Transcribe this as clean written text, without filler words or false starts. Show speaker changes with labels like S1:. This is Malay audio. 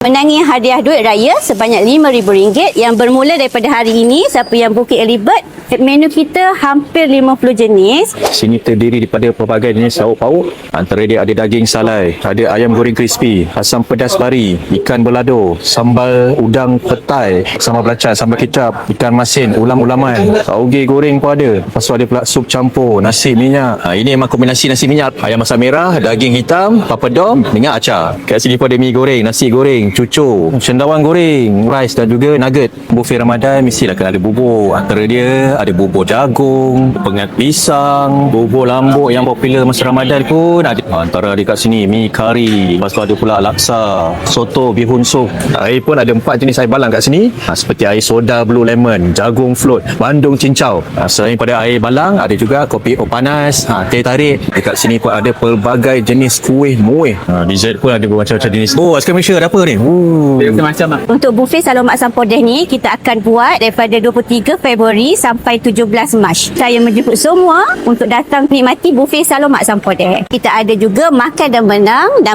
S1: Menangi hadiah duit raya sebanyak RM5,000 yang bermula daripada hari ini. Siapa yang booking early bird, menu kita hampir 50 jenis.
S2: Sini terdiri daripada pelbagai jenis lauk pauk. Antara dia ada daging salai, ada ayam goreng crispy, asam pedas bari, ikan belado, sambal udang petai, sambal belacan, sambal kicap, ikan masin, ulam-ulaman, tauge goreng pun ada. Lepas tu ada pula sup campur, nasi minyak. Ini memang kombinasi nasi minyak, ayam masak merah, daging hitam, papadom dengan acar. Kat sini pun ada mi goreng, nasi goreng, cucur, cendawan goreng, rice dan juga nugget. Buffet Ramadan mestilah kena ada bubur. Antara dia ada bubur jagung, pengat pisang, bubur lambuk yang popular masa Ramadan pun ada. Antara dia kat sini mi kari, lepas tu ada pula laksa, soto, bihun sup. Air pun ada 4 jenis air balang kat sini, seperti air soda blue lemon, jagung float, bandung cincau. Selain pada air balang, ada juga kopi o panas, teh tarik. Dekat sini pun ada pelbagai jenis kuih muih. Dessert pun ada bermacam-macam jenis. Oh, ais krim Malaysia ada apa ni?
S3: Macam lah.
S1: Untuk buffet Salomat Sampodeh ni, kita akan buat daripada 23 Februari sampai 17 Mac. Saya menjemput semua untuk datang nikmati buffet Salomat Sampodeh. Kita ada juga makan dan menang dan